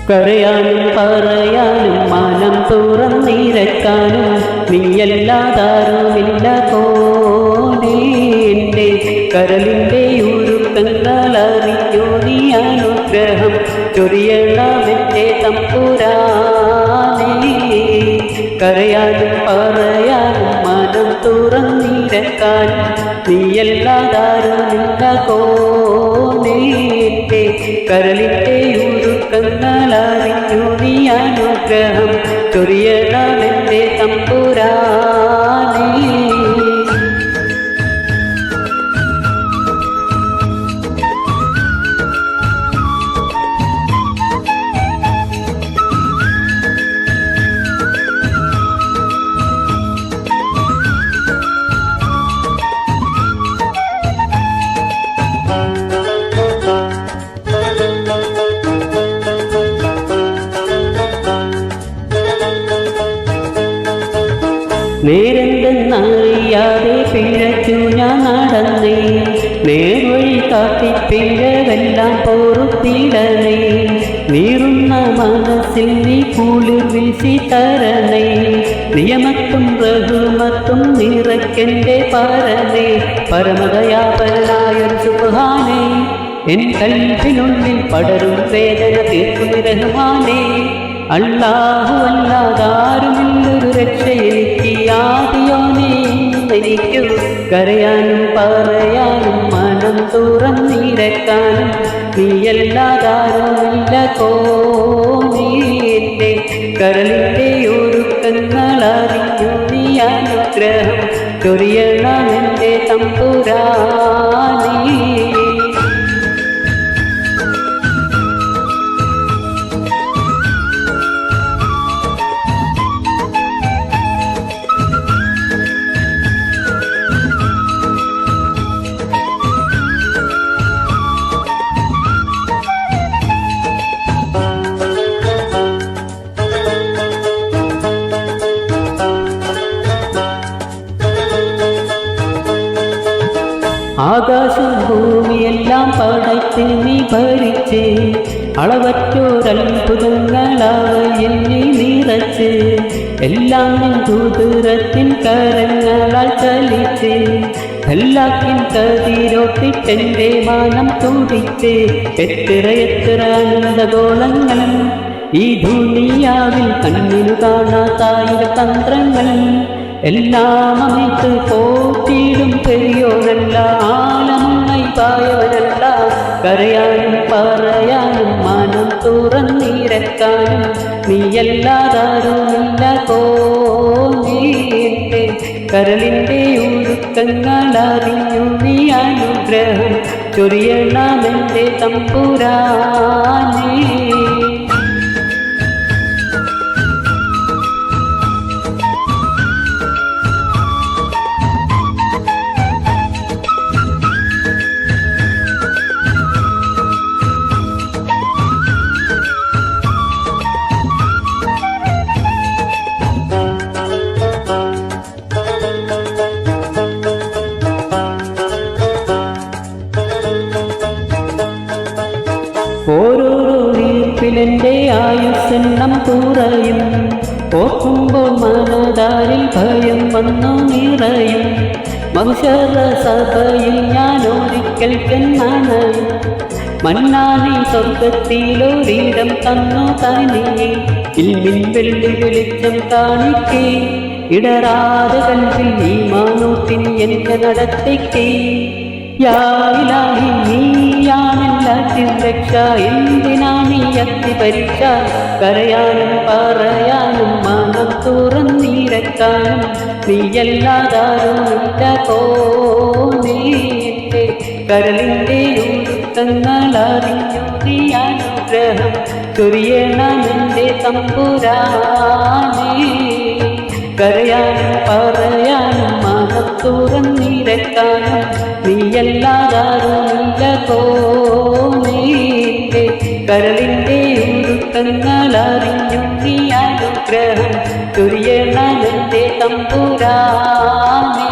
കരയാനും പറയാനും മനം തുറന്നിരക്കാനും നീയല്ലാതാരുമില്ല കോനേ. എൻ്റെ കരളിൻ്റെ ഉരുക്കങ്ങളറിഞ്ഞു നീ അനുഗ്രഹം ചൊരിയണമെൻ്റെ തമ്പുരാനേ. കരയാനും പറയാനും മനം തുറന്നിരക്കാനും നീയല്ലാതാരുമില്ല കോനേ. എൻ്റെ കരളിൻ്റെ ഉരുക്കങ്ങളറിഞ്ഞു നീ അനുഗ്രഹം ചൊരിയണമെൻ്റെ തമ്പുരാനേ. നേരെന്തെന്നറിയാതെ പിഴച്ചു ഞാൻ നടന്നേ. നേർവഴി കാട്ടി പിഴവെല്ലാം പൊറുത്തിടണേ. നീറുന്ന മനസ്സിൽ നീ കുളിർ വീശി തരണേ. നിയമത്തും റഹ്മത്തും നിറയ്ക്കെൻ്റെ പരമേ. പരമദയാപരനായൊരു സുബ്ഹാനേ. എൻ കൽബിനുള്ളിൽ പടരും വേദന തീർക്കും റഹ്മാനേ. അല്ലാഹു അല്ലാതാരുമില്ലൊരു രക്ഷ എനിക്ക് ആദിയോനേ. എനിക്കു കരയാനും പറയാനും മനം തുറന്നിരക്കാനും നീയല്ലാതാരുമില്ല കോനേ. എൻ്റെ കരളിൻ്റെ ഒരുക്കങ്ങളറിഞ്ഞു നീ അനുഗ്രഹം ചൊരിയണമെൻ്റെ തമ്പുരാനേ. ആകാശം ഭൂമിയെല്ലാം പടച്ച് നീ ഭരിച്ച് അളവറ്റോരത്ഭുതങ്ങളാവയിൽ നീ നിറച്ച് എല്ലാം നിൻ ദൂതരത്തിൻ കരങ്ങളാൽ ചലിച്ച് എല്ലാക്കിൻ കതിരോട്ടിട്ടെൻ്റെ മാനം തുടിച്ച് എത്ര എത്ര ആനന്ദഗോളങ്ങൾ ഈ ദുനിയാവിൽ കണ്ണിനു കാണാത്തായിര തന്ത്രങ്ങൾ എല്ലാം അമിത്ത് പോറ്റിയിടും പെരിയോനല്ല ആലമുണ്ണൈ പായവനല്ല. കരയാനും പറയാനും മനം തുറന്നിരക്കാനും നീയല്ലാതാരുമില്ല കോനേ. എൻ്റെ കരളിൻ്റെ ഉരുക്കങ്ങളറിഞ്ഞു നീ അനുഗ്രഹം ചൊരിയണമെൻ്റെ തമ്പുരാനേ. ഓരോരോ വീർപ്പിലെൻ്റെ ആയുസ്സെണ്ണം കുറയും. ഓർക്കുമ്പോൾ മനതാരിൽ ഭയം വന്നു നിറയും. മഹ്ശറ സഭയിൽ ഞാൻ ഒരിക്കൽ ചെന്നണയും. മന്നാനെ സ്വർഗത്തിലൊരിടം തന്നു തനിയെ. ഇൽമിൻ വെള്ളി വെളിച്ചം കാണിക്കേ. ഇടറാതെ കൽവിൽ ഈമാനൂട്ടിനി എൻ്റെ നടത്തിക്കേ. യാ ഇലാഹി നീയാണെല്ലാറ്റിൻ രക്ഷ. എന്തിനാണീ അത്തി പരീക്ഷ? കരയാനും പറയാനും മനം തുറന്നിരക്കാനും നീയല്ലാതാരുമില്ല കോനേ. എൻ്റെ കരളിൻ്റെ ഉരുക്കങ്ങളറിഞ്ഞു നീ അനുഗ്രഹം ചൊരിയണമെൻ്റെ തമ്പുരാനേ. കരയാനും പറയാനും മനം തുറന്നിരക്കാനും നീയല്ലാതാരുമില്ല കോനേ. എൻ്റെ കരളിൻ്റെ ഉരുക്കങ്ങളറിഞ്ഞു നീ അനുഗ്രഹം ചൊരിയണമെൻ്റെ തമ്പുരാനേ.